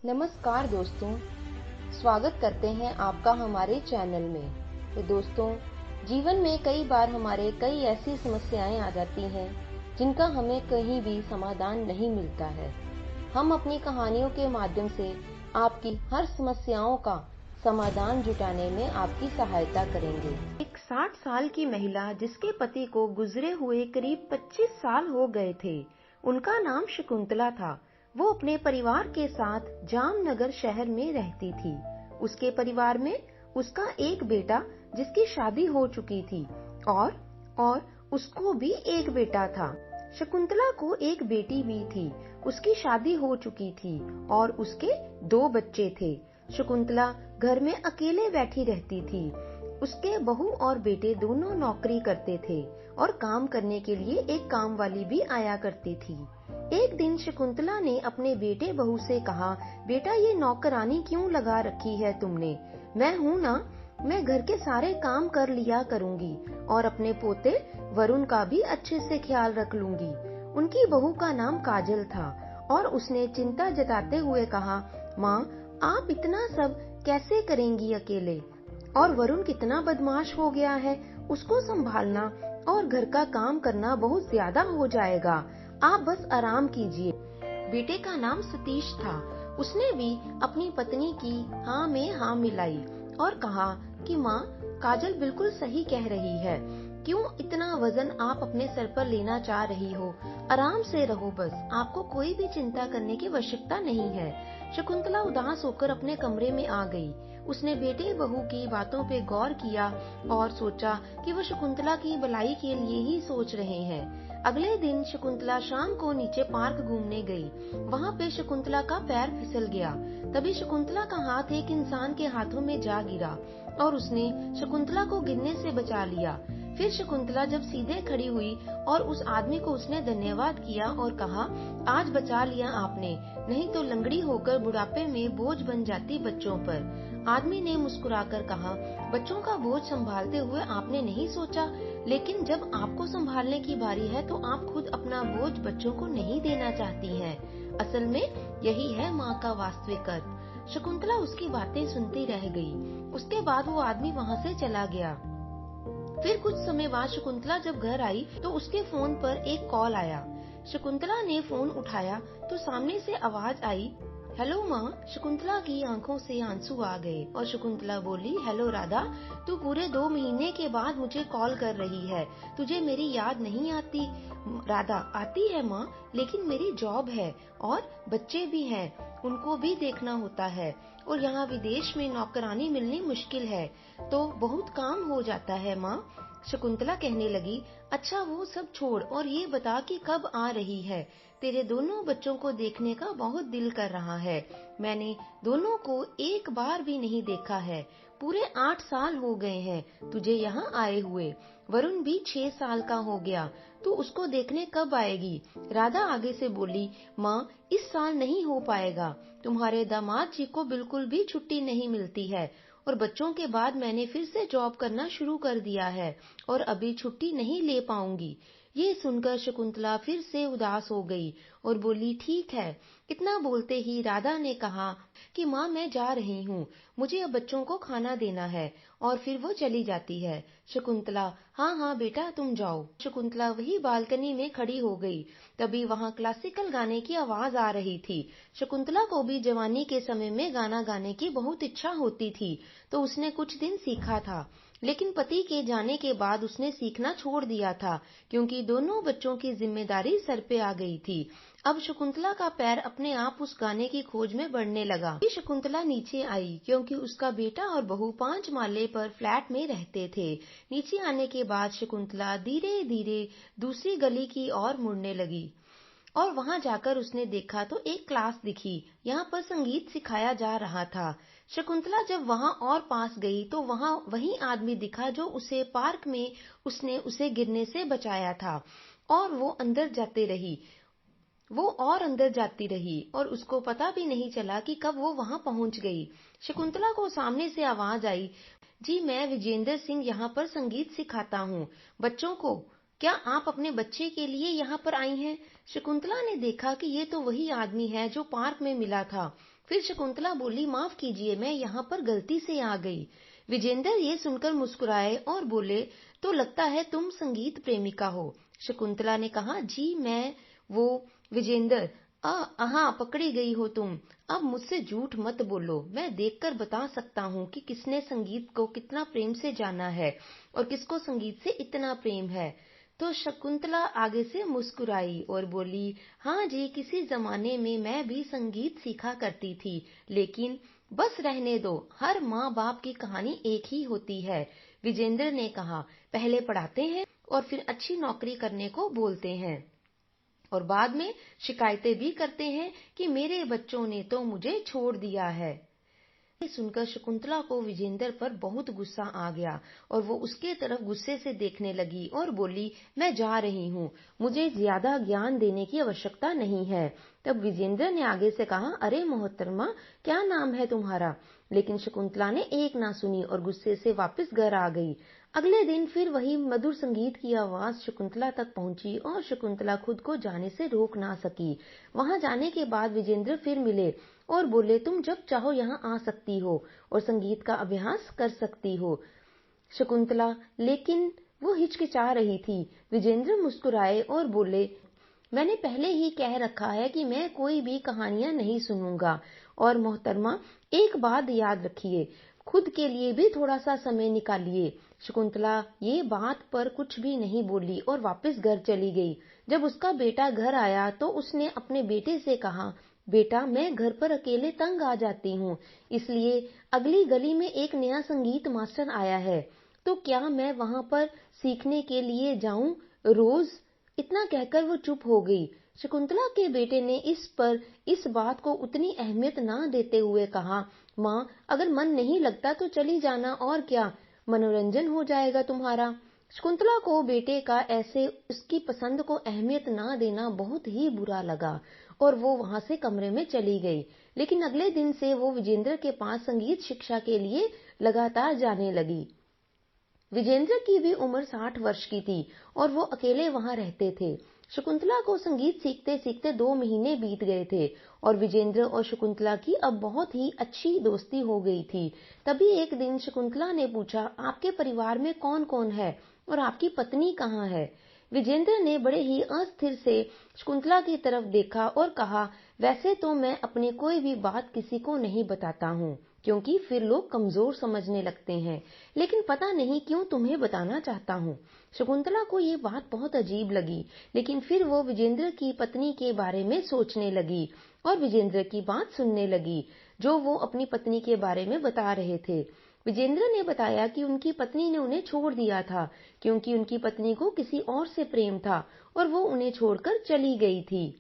नमस्कार दोस्तों, स्वागत करते हैं आपका हमारे चैनल में। तो दोस्तों, जीवन में कई बार हमारे कई ऐसी समस्याएं आ जाती हैं जिनका हमें कहीं भी समाधान नहीं मिलता है। हम अपनी कहानियों के माध्यम से आपकी हर समस्याओं का समाधान जुटाने में आपकी सहायता करेंगे। एक 60 साल की महिला जिसके पति को गुजरे हुए करीब 25 साल हो गए थे, उनका नाम शकुंतला था। वो अपने परिवार के साथ जामनगर शहर में रहती थी। उसके परिवार में उसका एक बेटा जिसकी शादी हो चुकी थी और उसको भी एक बेटा था। शकुंतला को एक बेटी भी थी, उसकी शादी हो चुकी थी और उसके 2 बच्चे थे। शकुंतला घर में अकेले बैठी रहती थी। उसके बहू और बेटे दोनों नौकरी करते थे और काम करने के लिए एक काम वाली भी आया करती थी। एक दिन शकुंतला ने अपने बेटे बहू से कहा, बेटा ये नौकरानी क्यों लगा रखी है तुमने? मैं हूँ ना, मैं घर के सारे काम कर लिया करूँगी और अपने पोते वरुण का भी अच्छे से ख्याल रख लूँगी। उनकी बहू का नाम काजल था और उसने चिंता जताते हुए कहा, माँ आप इतना सब कैसे करेंगी अकेले? और वरुण कितना बदमाश हो गया है, उसको संभालना और घर का काम करना बहुत ज्यादा हो जाएगा। आप बस आराम कीजिए। बेटे का नाम सतीश था। उसने भी अपनी पत्नी की हाँ में हाँ मिलाई और कहा कि माँ काजल बिल्कुल सही कह रही है। क्यों इतना वजन आप अपने सर पर लेना चाह रही हो? आराम से रहो बस, आपको कोई भी चिंता करने की आवश्यकता नहीं है। शकुंतला उदास होकर अपने कमरे में आ गई। उसने बेटे बहू की बातों पे गौर किया और सोचा कि वो शकुंतला की भलाई के लिए ही सोच रहे हैं। अगले दिन शकुंतला शाम को नीचे पार्क घूमने गई। वहाँ पे शकुंतला का पैर फिसल गया। तभी शकुंतला का हाथ एक इंसान के हाथों में जा गिरा और उसने शकुंतला को गिरने से बचा लिया। फिर शकुंतला जब सीधे खड़ी हुई और उस आदमी को उसने धन्यवाद किया और कहा, आज बचा लिया आपने, नहीं तो लंगड़ी होकर बुढ़ापे में बोझ बन जाती बच्चों पर। आदमी ने मुस्कुराकर कहा, बच्चों का बोझ संभालते हुए आपने नहीं सोचा, लेकिन जब आपको संभालने की बारी है तो आप खुद अपना बोझ बच्चों को नहीं देना चाहती हैं। असल में यही है माँ का वास्तविक अर्थ। शकुंतला उसकी बातें सुनती रह गई। उसके बाद वो आदमी वहाँ से चला गया। फिर कुछ समय बाद शकुंतला जब घर आई तो उसके फोन पर एक कॉल आया। शकुंतला ने फोन उठाया तो सामने से आवाज आई, हेलो माँ। शकुंतला की आंखों से आंसू आ गए और शकुंतला बोली, हेलो राधा, तू पूरे 2 महीने के बाद मुझे कॉल कर रही है, तुझे मेरी याद नहीं आती? राधा, आती है माँ, लेकिन मेरी जॉब है और बच्चे भी हैं, उनको भी देखना होता है और यहाँ विदेश में नौकरानी मिलनी मुश्किल है, तो बहुत काम हो जाता है माँ। शकुंतला कहने लगी, अच्छा वो सब छोड़ और ये बता कि कब आ रही है? तेरे दोनों बच्चों को देखने का बहुत दिल कर रहा है। मैंने दोनों को एक बार भी नहीं देखा है। पूरे 8 साल हो गए हैं तुझे यहाँ आए हुए। वरुण भी 6 साल का हो गया, तू उसको देखने कब आएगी? राधा आगे से बोली, माँ इस साल नहीं हो पाएगा, तुम्हारे दामाद जी को बिल्कुल भी छुट्टी नहीं मिलती है और बच्चों के बाद मैंने फिर से जॉब करना शुरू कर दिया है और अभी छुट्टी नहीं ले पाऊंगी। ये सुनकर शकुंतला फिर से उदास हो गई और बोली, ठीक है। इतना बोलते ही राधा ने कहा कि माँ मैं जा रही हूँ, मुझे अब बच्चों को खाना देना है, और फिर वो चली जाती है। शकुंतला, हाँ हाँ बेटा तुम जाओ। शकुंतला वही बालकनी में खड़ी हो गई। तभी वहाँ क्लासिकल गाने की आवाज आ रही थी। शकुंतला को भी जवानी के समय में गाना गाने की बहुत इच्छा होती थी, तो उसने कुछ दिन सीखा था, लेकिन पति के जाने के बाद उसने सीखना छोड़ दिया था क्योंकि दोनों बच्चों की जिम्मेदारी सर पे आ गई थी। अब शकुंतला का पैर अपने आप उस गाने की खोज में बढ़ने लगा। फिर शकुंतला नीचे आई क्योंकि उसका बेटा और बहू 5 माले पर फ्लैट में रहते थे। नीचे आने के बाद शकुंतला धीरे धीरे दूसरी गली की ओर मुड़ने लगी और वहां जाकर उसने देखा तो एक क्लास दिखी। यहाँ पर संगीत सिखाया जा रहा था। शकुंतला जब वहां और पास गई तो वहां वही आदमी दिखा जो उसे पार्क में उसने उसे गिरने से बचाया था, और वो और अंदर जाती रही और उसको पता भी नहीं चला कि कब वो वहां पहुंच गई। शकुंतला को सामने से आवाज आई, जी मैं विजेंद्र सिंह यहाँ पर संगीत सिखाता हूँ बच्चों को, क्या आप अपने बच्चे के लिए यहाँ पर आई हैं? शकुंतला ने देखा कि ये तो वही आदमी है जो पार्क में मिला था। फिर शकुंतला बोली, माफ कीजिए, मैं यहाँ पर गलती से आ गई। विजेंद्र ये सुनकर मुस्कुराए और बोले, तो लगता है तुम संगीत प्रेमिका हो। शकुंतला ने कहा, जी मैं वो। विजेंद्र, हाँ, पकड़ी गई हो तुम। अब मुझसे झूठ मत बोलो, मैं देखकर बता सकता हूँ कि किसने संगीत को कितना प्रेम से जाना है और किसको संगीत से इतना प्रेम है। तो शकुंतला आगे से मुस्कुराई और बोली, हाँ जी, किसी जमाने में मैं भी संगीत सीखा करती थी, लेकिन बस रहने दो, हर माँ बाप की कहानी एक ही होती है। विजेंद्र ने कहा, पहले पढ़ाते हैं और फिर अच्छी नौकरी करने को बोलते हैं और बाद में शिकायतें भी करते हैं कि मेरे बच्चों ने तो मुझे छोड़ दिया है। ये सुनकर शकुंतला को विजेंद्र पर बहुत गुस्सा आ गया और वो उसके तरफ गुस्से से देखने लगी और बोली, मैं जा रही हूँ, मुझे ज्यादा ज्ञान देने की आवश्यकता नहीं है। तब विजेंद्र ने आगे से कहा, अरे मोहतरमा, क्या नाम है तुम्हारा? लेकिन शकुंतला ने एक ना सुनी और गुस्से से वापस घर आ गई। अगले दिन फिर वही मधुर संगीत की आवाज शकुंतला तक पहुंची और शकुंतला खुद को जाने से रोक ना सकी। वहां जाने के बाद विजेंद्र फिर मिले और बोले, तुम जब चाहो यहाँ आ सकती हो और संगीत का अभ्यास कर सकती हो। शकुंतला लेकिन वो हिचकिचा रही थी। विजेंद्र मुस्कुराए और बोले, मैंने पहले ही कह रखा है कि मैं कोई भी कहानियां नहीं सुनूंगा। और मोहतरमा, एक बात याद रखिए, खुद के लिए भी थोड़ा सा समय निकालिए। शकुंतला ये बात पर कुछ भी नहीं बोली और वापस घर चली गई। जब उसका बेटा घर आया तो उसने अपने बेटे से कहा, बेटा, मैं घर पर अकेले तंग आ जाती हूँ, इसलिए अगली गली में एक नया संगीत मास्टर आया है, तो क्या मैं वहां पर सीखने के लिए जाऊं रोज? इतना कहकर वो चुप हो गई। शकुंतला के बेटे ने इस बात को उतनी अहमियत ना देते हुए कहा, माँ, अगर मन नहीं लगता तो चली जाना, और क्या, मनोरंजन हो जाएगा तुम्हारा। शकुंतला को बेटे का ऐसे उसकी पसंद को अहमियत ना देना बहुत ही बुरा लगा और वो वहां से कमरे में चली गई। लेकिन अगले दिन से वो विजेंद्र के पास संगीत शिक्षा के लिए लगातार जाने लगी। विजेंद्र की भी उम्र 60 वर्ष की थी और वो अकेले वहां रहते थे। शकुंतला को संगीत सीखते सीखते 2 महीने बीत गए थे और विजेंद्र और शकुंतला की अब बहुत ही अच्छी दोस्ती हो गई थी। तभी एक दिन शकुंतला ने पूछा, आपके परिवार में कौन कौन है और आपकी पत्नी कहाँ है? विजेंद्र ने बड़े ही अस्थिर से शकुंतला की तरफ देखा और कहा, वैसे तो मैं अपनी कोई भी बात किसी को नहीं बताता हूँ, क्योंकि फिर लोग कमजोर समझने लगते हैं, लेकिन पता नहीं क्यों तुम्हें बताना चाहता हूँ। शकुंतला को ये बात बहुत अजीब लगी, लेकिन फिर वो विजेंद्र की पत्नी के बारे में सोचने लगी और विजेंद्र की बात सुनने लगी, जो वो अपनी पत्नी के बारे में बता रहे थे। विजेंद्र ने बताया कि उनकी पत्नी ने उन्हें छोड़ दिया था, क्योंकि उनकी पत्नी को किसी और से प्रेम था और वो उन्हें छोड़कर चली गई थी,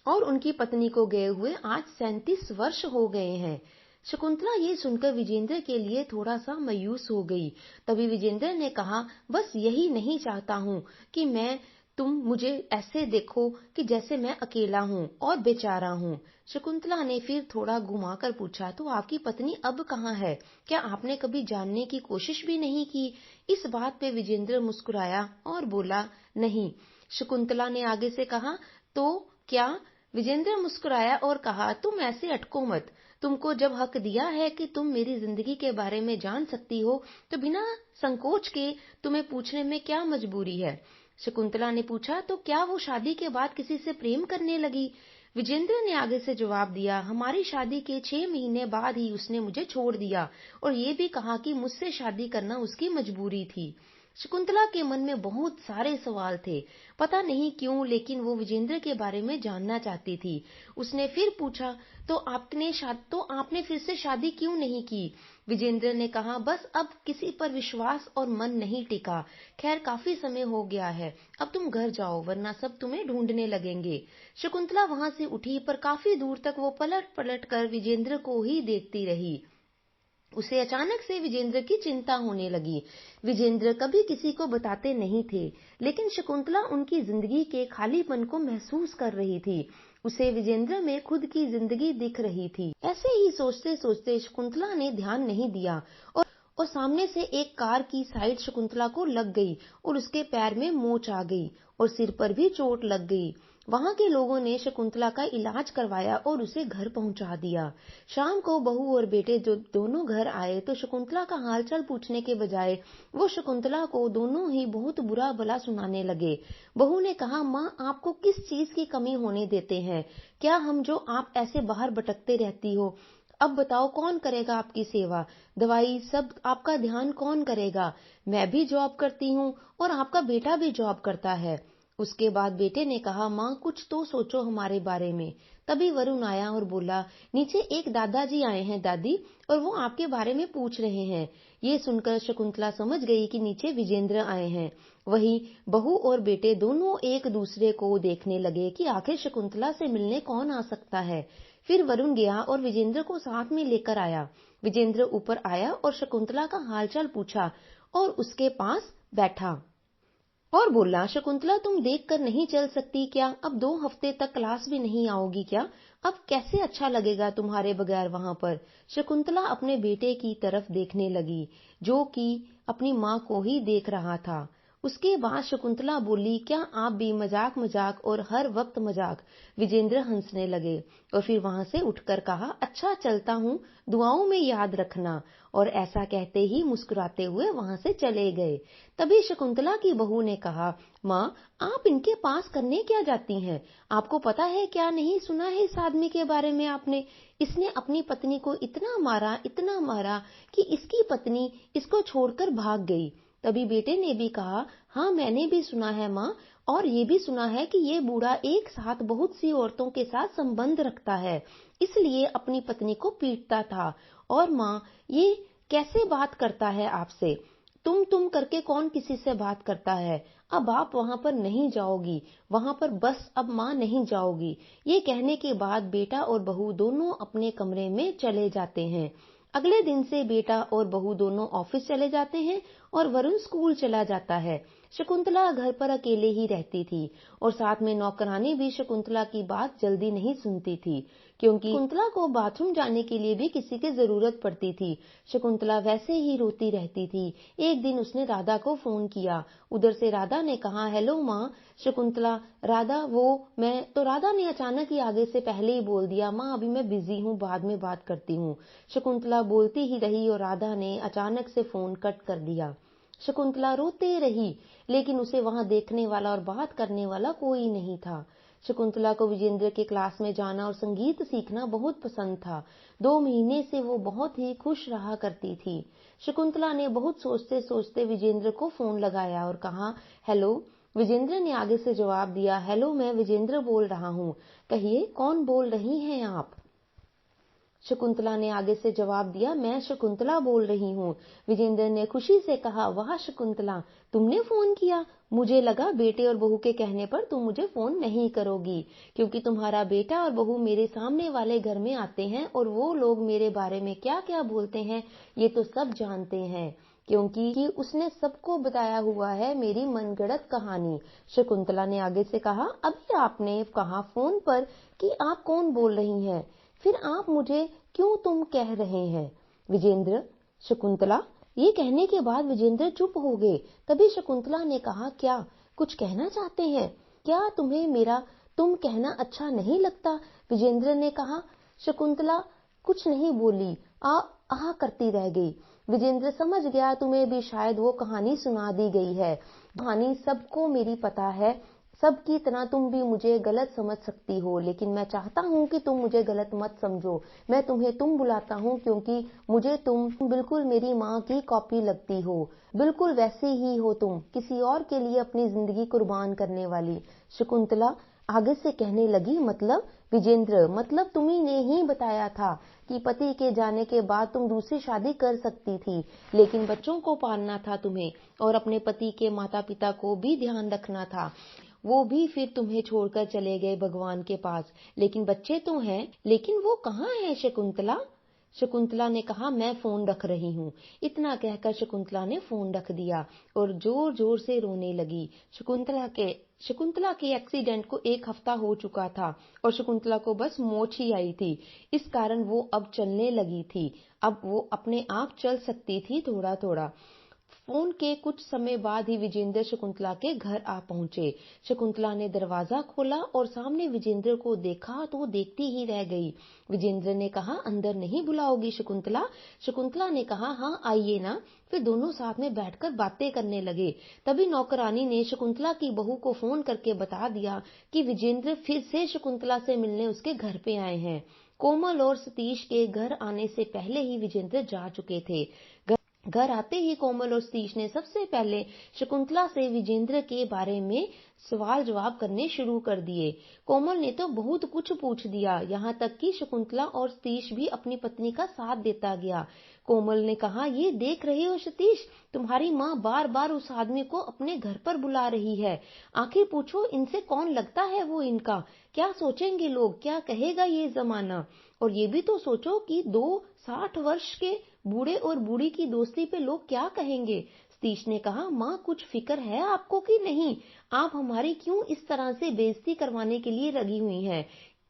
और उनकी पत्नी को गए हुए आज 37 वर्ष हो गए हैं। शकुंतला ये सुनकर विजेंद्र के लिए थोड़ा सा मायूस हो गई। तभी विजेंद्र ने कहा, बस यही नहीं चाहता हूँ कि तुम मुझे ऐसे देखो कि जैसे मैं अकेला हूँ और बेचारा हूँ। शकुंतला ने फिर थोड़ा घुमाकर पूछा, तो आपकी पत्नी अब कहाँ है? क्या आपने कभी जानने की कोशिश भी नहीं की? इस बात पे विजेंद्र मुस्कुराया और बोला, नहीं। शकुंतला ने आगे से कहा, तो क्या? विजेंद्र मुस्कुराया और कहा, तुम ऐसे अटको मत, तुमको जब हक दिया है कि तुम मेरी जिंदगी के बारे में जान सकती हो, तो बिना संकोच के तुम्हें पूछने में क्या मजबूरी है? शकुंतला ने पूछा, तो क्या वो शादी के बाद किसी से प्रेम करने लगी? विजेंद्र ने आगे से जवाब दिया, हमारी शादी के 6 महीने बाद ही उसने मुझे छोड़ दिया और ये भी कहा कि मुझसे शादी करना उसकी मजबूरी थी। शकुंतला के मन में बहुत सारे सवाल थे, पता नहीं क्यों, लेकिन वो विजेंद्र के बारे में जानना चाहती थी। उसने फिर पूछा, तो आपने फिर से शादी क्यों नहीं की? विजेंद्र ने कहा, बस अब किसी पर विश्वास और मन नहीं टिका। खैर, काफी समय हो गया है, अब तुम घर जाओ, वरना सब तुम्हें ढूंढने लगेंगे। शकुंतला वहां से उठी, पर काफी दूर तक वो पलट पलट कर विजेंद्र को ही देखती रही। उसे अचानक से विजेंद्र की चिंता होने लगी। विजेंद्र कभी किसी को बताते नहीं थे, लेकिन शकुंतला उनकी जिंदगी के खालीपन को महसूस कर रही थी। उसे विजेंद्र में खुद की जिंदगी दिख रही थी। ऐसे ही सोचते सोचते शकुंतला ने ध्यान नहीं दिया और सामने से एक कार की साइड शकुंतला को लग गई और उसके पैर में मोच आ गई और सिर पर भी चोट लग गई। वहां के लोगों ने शकुंतला का इलाज करवाया और उसे घर पहुंचा दिया। शाम को बहू और बेटे जो दोनों घर आए तो शकुंतला का हालचाल पूछने के बजाय वो शकुंतला को दोनों ही बहुत बुरा भला सुनाने लगे। बहू ने कहा, माँ आपको किस चीज की कमी होने देते हैं? क्या हम जो आप ऐसे बाहर भटकते रहती हो, अब बताओ कौन करेगा आपकी सेवा, दवाई सब आपका ध्यान कौन करेगा? मैं भी जॉब करती हूँ और आपका बेटा भी जॉब करता है। उसके बाद बेटे ने कहा, माँ कुछ तो सोचो हमारे बारे में। तभी वरुण आया और बोला, नीचे एक दादाजी आए हैं दादी, और वो आपके बारे में पूछ रहे हैं। ये सुनकर शकुंतला समझ गई कि नीचे विजेंद्र आए हैं। वहीं बहू और बेटे दोनों एक दूसरे को देखने लगे कि आखिर शकुंतला से मिलने कौन आ सकता है। फिर वरुण गया और विजेंद्र को साथ में लेकर आया। विजेंद्र ऊपर आया और शकुंतला का हालचाल पूछा और उसके पास बैठा और बोला, शकुंतला तुम देख कर नहीं चल सकती क्या? अब 2 हफ्ते तक क्लास भी नहीं आओगी क्या? अब कैसे अच्छा लगेगा तुम्हारे बगैर वहां पर? शकुंतला अपने बेटे की तरफ देखने लगी, जो कि अपनी माँ को ही देख रहा था। उसके बाद शकुंतला बोली, क्या आप भी मजाक मजाक और हर वक्त मजाक? विजेंद्र हंसने लगे और फिर वहां से उठकर कहा, अच्छा चलता हूँ, दुआओं में याद रखना। और ऐसा कहते ही मुस्कुराते हुए वहां से चले गए। तभी शकुंतला की बहू ने कहा, माँ आप इनके पास करने क्या जाती हैं? आपको पता है क्या नहीं सुना है इस आदमी के बारे में आपने? इसने अपनी पत्नी को इतना मारा कि इसकी पत्नी इसको छोड़कर भाग गई। तभी बेटे ने भी कहा, हाँ मैंने भी सुना है माँ, और ये भी सुना है कि ये बूढ़ा एक साथ बहुत सी औरतों के साथ संबंध रखता है, इसलिए अपनी पत्नी को पीटता था। और माँ ये कैसे बात करता है आपसे? तुम करके कौन किसी से बात करता है? अब आप वहां पर नहीं जाओगी, वहां पर बस अब माँ नहीं जाओगी। ये कहने के बाद बेटा और बहू दोनों अपने कमरे में चले जाते हैं। अगले दिन से बेटा और बहू दोनों ऑफिस चले जाते हैं और वरुण स्कूल चला जाता है। शकुंतला घर पर अकेले ही रहती थी और साथ में नौकरानी भी शकुंतला की बात जल्दी नहीं सुनती थी, क्योंकि शकुंतला को बाथरूम जाने के लिए भी किसी की जरूरत पड़ती थी। शकुंतला वैसे ही रोती रहती थी। एक दिन उसने राधा को फोन किया। उधर से राधा ने कहा, हेलो माँ। शकुंतला, राधा वो मैं तो राधा ने अचानक ही आगे से पहले ही बोल दिया, माँ अभी मैं बिजी हूँ, बाद में बात करती हूँ। शकुंतला बोलती ही रही और राधा ने अचानक से फोन कट कर दिया। शकुंतला रोते रही, लेकिन उसे वहां देखने वाला और बात करने वाला कोई नहीं था। शकुंतला को विजेंद्र के क्लास में जाना और संगीत सीखना बहुत पसंद था। 2 महीने से वो बहुत ही खुश रहा करती थी। शकुंतला ने बहुत सोचते सोचते विजेंद्र को फोन लगाया और कहा, हेलो। विजेंद्र ने आगे से जवाब दिया, हेलो मैं विजेंद्र बोल रहा हूँ, कहिए कौन बोल रही हैं आप? शकुंतला ने आगे से जवाब दिया, मैं शकुंतला बोल रही हूँ। विजेंद्र ने खुशी से कहा, वाह शकुंतला, तुमने फोन किया। मुझे लगा बेटे और बहू के कहने पर तुम मुझे फोन नहीं करोगी, क्योंकि तुम्हारा बेटा और बहू मेरे सामने वाले घर में आते हैं और वो लोग मेरे बारे में क्या क्या बोलते हैं ये तो सब जानते हैं, क्योंकि उसने सबको बताया हुआ है मेरी मनगढ़ंत कहानी। शकुंतला ने आगे से कहा, अभी आपने कहा फोन पर कि आप कौन बोल रही हैं, फिर आप मुझे क्यों तुम कह रहे हैं? विजेंद्र, शकुंतला। ये कहने के बाद विजेंद्र चुप हो गए। तभी शकुंतला ने कहा, क्या कुछ कहना चाहते हैं? क्या तुम्हें मेरा तुम कहना अच्छा नहीं लगता? विजेंद्र ने कहा। शकुंतला कुछ नहीं बोली, आ आह करती रह गई। विजेंद्र समझ गया, तुम्हें भी शायद वो कहानी सुना दी गई है। कहानी सबको मेरी पता है, सबकी तरह तुम भी मुझे गलत समझ सकती हो, लेकिन मैं चाहता हूँ कि तुम मुझे गलत मत समझो। मैं तुम्हें तुम बुलाता हूँ क्योंकि मुझे तुम बिल्कुल मेरी माँ की कॉपी लगती हो। बिल्कुल वैसे ही हो तुम, किसी और के लिए अपनी जिंदगी कुर्बान करने वाली। शकुंतला आगे से कहने लगी, मतलब विजेंद्र, मतलब तुम्ही ने ही बताया था कि पति के जाने के बाद तुम दूसरी शादी कर सकती थी, लेकिन बच्चों को पालना था तुम्हें और अपने पति के माता पिता को भी ध्यान रखना था। वो भी फिर तुम्हें छोड़कर चले गए भगवान के पास, लेकिन बच्चे तो हैं, लेकिन वो कहाँ हैं शकुंतला? शकुंतला ने कहा, मैं फोन रख रही हूँ। इतना कहकर शकुंतला ने फोन रख दिया और जोर जोर से रोने लगी। शकुंतला के एक्सीडेंट को 1 हफ्ता हो चुका था और शकुंतला को बस मोच ही आई थी। इस कारण वो अब चलने लगी थी। अब वो अपने आप चल सकती थी थोड़ा थोड़ा। फोन के कुछ समय बाद ही विजेंद्र शकुंतला के घर आ पहुंचे। शकुंतला ने दरवाजा खोला और सामने विजेंद्र को देखा तो वो देखती ही रह गई। विजेंद्र ने कहा, अंदर नहीं बुलाओगी शकुंतला? शकुंतला ने कहा, हाँ आइए ना। फिर दोनों साथ में बैठकर बातें करने लगे। तभी नौकरानी ने शकुंतला की बहू को फोन करके बता दिया कि विजेंद्र फिर से शकुंतला से मिलने उसके घर पे आए हैं। कोमल और सतीश के घर आने से पहले ही विजेंद्र जा चुके थे। घर आते ही कोमल और सतीश ने सबसे पहले शकुंतला से विजेंद्र के बारे में सवाल जवाब करने शुरू कर दिए। कोमल ने तो बहुत कुछ पूछ दिया, यहाँ तक कि शकुंतला और सतीश भी अपनी पत्नी का साथ देता गया। कोमल ने कहा, ये देख रहे हो सतीश, तुम्हारी माँ बार बार उस आदमी को अपने घर पर बुला रही है। आखिर पूछो इनसे कौन लगता है वो इनका? क्या सोचेंगे लोग, क्या कहेगा ये जमाना? और ये भी तो सोचो कि 60 वर्ष के बूढ़े और बूढ़ी की दोस्ती पे लोग क्या कहेंगे। सतीश ने कहा, माँ कुछ फिक्र है आपको कि नहीं? आप हमारी क्यों इस तरह से बेइज्जती करवाने के लिए लगी हुई हैं?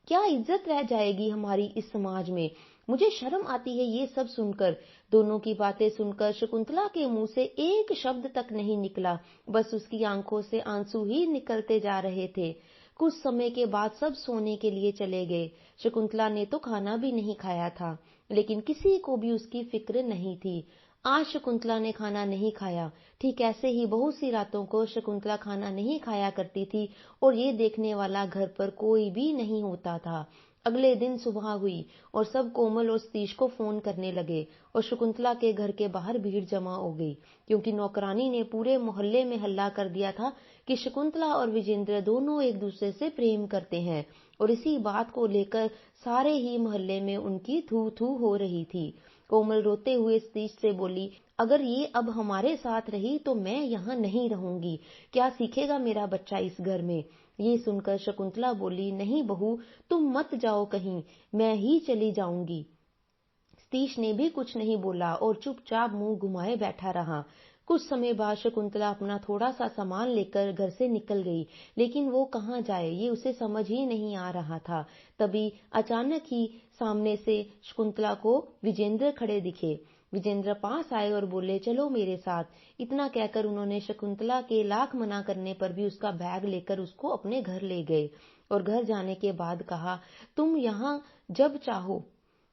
क्या इज्जत रह जाएगी हमारी इस समाज में? मुझे शर्म आती है ये सब सुनकर। दोनों की बातें सुनकर शकुंतला के मुंह से एक शब्द तक नहीं निकला, बस उसकी आंखों से आंसू ही निकलते जा रहे थे। कुछ समय के बाद सब सोने के लिए चले गए। शकुंतला ने तो खाना भी नहीं खाया था, लेकिन किसी को भी उसकी फिक्र नहीं थी। आज शकुंतला ने खाना नहीं खाया। ठीक ऐसे ही बहुत सी रातों को शकुंतला खाना नहीं खाया करती थी और ये देखने वाला घर पर कोई भी नहीं होता था। अगले दिन सुबह हुई और सब कोमल और सतीश को फोन करने लगे और शकुंतला के घर के बाहर भीड़ जमा हो गई, क्योंकि नौकरानी ने पूरे मोहल्ले में हल्ला कर दिया था कि शकुंतला और विजेंद्र दोनों एक दूसरे से प्रेम करते हैं। और इसी बात को लेकर सारे ही मोहल्ले में उनकी थू थू हो रही थी। कोमल रोते हुए सतीश से बोली, अगर ये अब हमारे साथ रही तो मैं यहाँ नहीं रहूंगी। क्या सीखेगा मेरा बच्चा इस घर में? ये सुनकर शकुंतला बोली, नहीं बहू, तुम मत जाओ कहीं, मैं ही चली जाऊंगी। सतीश ने भी कुछ नहीं बोला और चुपचाप मुंह घुमाए बैठा रहा। कुछ समय बाद शकुंतला अपना थोड़ा सा सामान लेकर घर से निकल गई, लेकिन वो कहाँ जाए ये उसे समझ ही नहीं आ रहा था। तभी अचानक ही सामने से शकुंतला को विजेंद्र खड़े दिखे। विजेंद्र पास आए और बोले, चलो मेरे साथ। इतना कहकर उन्होंने शकुंतला के लाख मना करने पर भी उसका बैग लेकर उसको अपने घर ले गए और घर जाने के बाद कहा, तुम यहाँ जब चाहो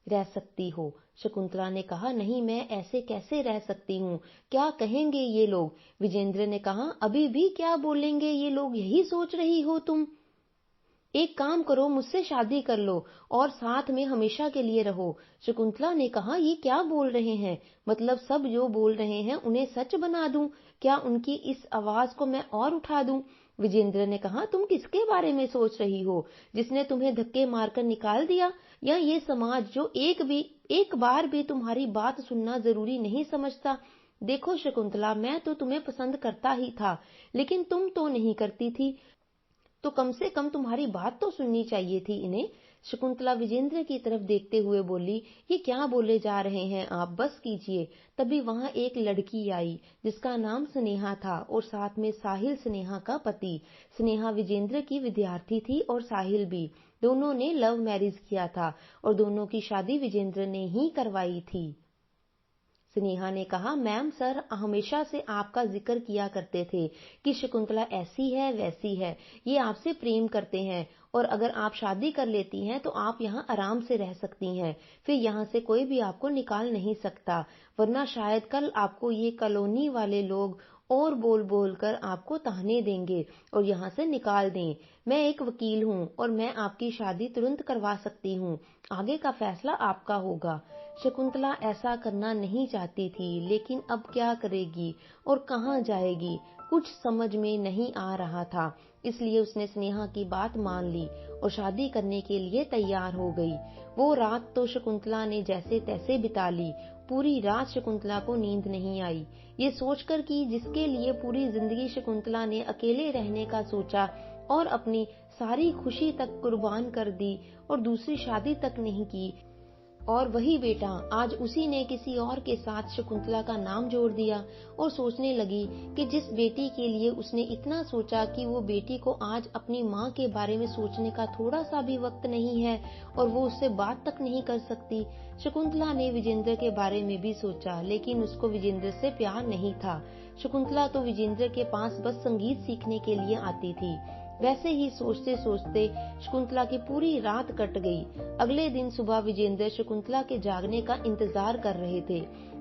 रह सकती हो। शकुंतला ने कहा, नहीं मैं ऐसे कैसे रह सकती हूँ, क्या कहेंगे ये लोग? विजेंद्र ने कहा, अभी भी क्या बोलेंगे ये लोग, यही सोच रही हो तुम? एक काम करो, मुझसे शादी कर लो और साथ में हमेशा के लिए रहो। शकुंतला ने कहा, ये क्या बोल रहे हैं? मतलब सब जो बोल रहे हैं उन्हें सच बना दूं? क्या उनकी इस आवाज को मैं और उठा दूं? विजेंद्र ने कहा, तुम किसके बारे में सोच रही हो? जिसने तुम्हें धक्के मारकर निकाल दिया, या ये समाज जो एक बार भी तुम्हारी बात सुनना जरूरी नहीं समझता? देखो शकुंतला, मैं तो तुम्हें पसंद करता ही था, लेकिन तुम तो नहीं करती थी, तो कम से कम तुम्हारी बात तो सुननी चाहिए थी इन्हें। शकुंतला विजेंद्र की तरफ देखते हुए बोली, ये क्या बोले जा रहे हैं आप, बस कीजिए। तभी वहां एक लड़की आई जिसका नाम स्नेहा था और साथ में साहिल स्नेहा का पति। स्नेहा विजेंद्र की विद्यार्थी थी और साहिल भी। दोनों ने लव मैरिज किया था और दोनों की शादी विजेंद्र ने ही करवाई थी। स्नेहा ने कहा, मैम सर हमेशा से आपका जिक्र किया करते थे कि शकुंतला ऐसी है वैसी है, ये आपसे प्रेम करते हैं और अगर आप शादी कर लेती हैं तो आप यहाँ आराम से रह सकती हैं, फिर यहाँ से कोई भी आपको निकाल नहीं सकता, वरना शायद कल आपको ये कॉलोनी वाले लोग और बोल बोल कर आपको ताने देंगे और यहाँ से निकाल दें। मैं एक वकील हूँ और मैं आपकी शादी तुरंत करवा सकती हूँ, आगे का फैसला आपका होगा। शकुंतला ऐसा करना नहीं चाहती थी, लेकिन अब क्या करेगी और कहाँ जाएगी, कुछ समझ में नहीं आ रहा था। इसलिए उसने स्नेहा की बात मान ली और शादी करने के लिए तैयार हो गई। वो रात तो शकुंतला ने जैसे तैसे बिता ली। पूरी रात शकुंतला को नींद नहीं आई, ये सोचकर कि जिसके लिए पूरी जिंदगी शकुंतला ने अकेले रहने का सोचा और अपनी सारी खुशी तक कुर्बान कर दी और दूसरी शादी तक नहीं की, और वही बेटा आज उसी ने किसी और के साथ शकुंतला का नाम जोड़ दिया और सोचने लगी कि जिस बेटी के लिए उसने इतना सोचा कि वो बेटी को आज अपनी माँ के बारे में सोचने का थोड़ा सा भी वक्त नहीं है और वो उससे बात तक नहीं कर सकती। शकुंतला ने विजेंद्र के बारे में भी सोचा, लेकिन उसको विजेंद्र से प्यार नहीं था। शकुंतला तो विजेंद्र के पास बस संगीत सीखने के लिए आती थी। वैसे ही सोचते सोचते शकुंतला की पूरी रात कट गई। अगले दिन सुबह विजेंद्र शकुंतला के जागने का इंतजार कर रहे थे।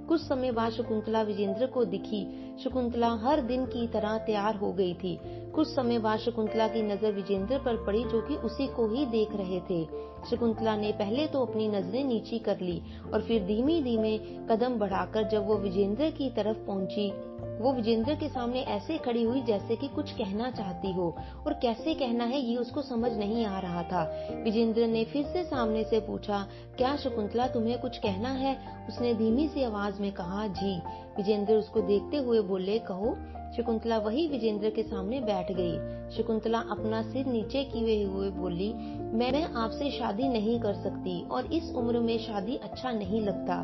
कुछ समय बाद शकुंतला विजेंद्र को दिखी। शकुंतला हर दिन की तरह तैयार हो गई थी। कुछ समय बाद शकुंतला की नजर विजेंद्र पर पड़ी, जो कि उसी को ही देख रहे थे। शकुंतला ने पहले तो अपनी नजरें नीची कर ली और फिर धीमे धीमे कदम बढ़ाकर जब वो विजेंद्र की तरफ पहुंची, वो विजेंद्र के सामने ऐसे खड़ी हुई जैसे कि कुछ कहना चाहती हो, और कैसे कहना है ये उसको समझ नहीं आ रहा था। विजेंद्र ने फिर से सामने से पूछा, क्या शकुंतला तुम्हें कुछ कहना है? उसने धीमी सी आवाज में कहा, जी। विजेंद्र उसको देखते हुए बोले, कहो। शकुंतला वही विजेंद्र के सामने बैठ गई। शकुंतला अपना सिर नीचे किए हुए बोली, मैं आपसे शादी नहीं कर सकती और इस उम्र में शादी अच्छा नहीं लगता,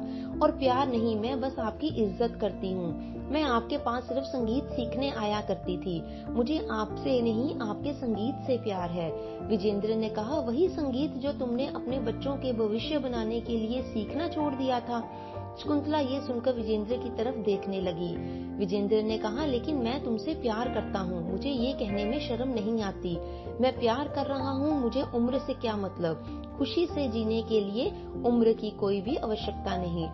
और प्यार नहीं, मैं बस आपकी इज्जत करती हूँ। मैं आपके पास सिर्फ संगीत सीखने आया करती थी। मुझे आपसे नहीं, आपके संगीत से प्यार है। विजेंद्र ने कहा, वही संगीत जो तुमने अपने बच्चों के भविष्य बनाने के लिए सीखना छोड़ दिया था। शकुंतला ये सुनकर विजेंद्र की तरफ देखने लगी। विजेंद्र ने कहा, लेकिन मैं तुमसे प्यार करता हूँ, मुझे ये कहने में शर्म नहीं आती। मैं प्यार कर रहा हूँ, मुझे उम्र से क्या मतलब। खुशी से जीने के लिए उम्र की कोई भी आवश्यकता नहीं,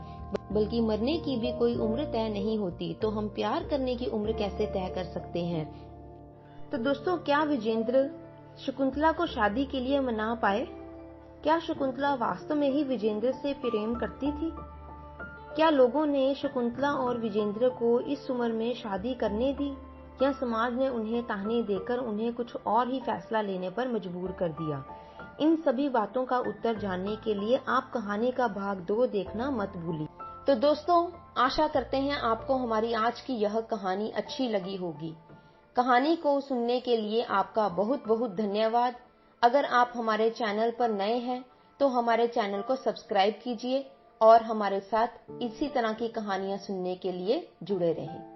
बल्कि मरने की भी कोई उम्र तय नहीं होती। तो हम प्यार करने की उम्र कैसे तय कर सकते हैं? तो दोस्तों, क्या विजेंद्र शकुंतला को शादी के लिए मना पाए? क्या शकुंतला वास्तव में ही विजेंद्र से प्रेम करती थी? क्या लोगों ने शकुंतला और विजेंद्र को इस उम्र में शादी करने दी, या समाज ने उन्हें ताने देकर उन्हें कुछ और ही फैसला लेने पर मजबूर कर दिया? इन सभी बातों का उत्तर जानने के लिए आप कहानी का भाग 2 देखना मत भूलिए। तो दोस्तों, आशा करते हैं आपको हमारी आज की यह कहानी अच्छी लगी होगी। कहानी को सुनने के लिए आपका बहुत बहुत धन्यवाद। अगर आप हमारे चैनल पर नए हैं तो हमारे चैनल को सब्सक्राइब कीजिए और हमारे साथ इसी तरह की कहानियां सुनने के लिए जुड़े रहें।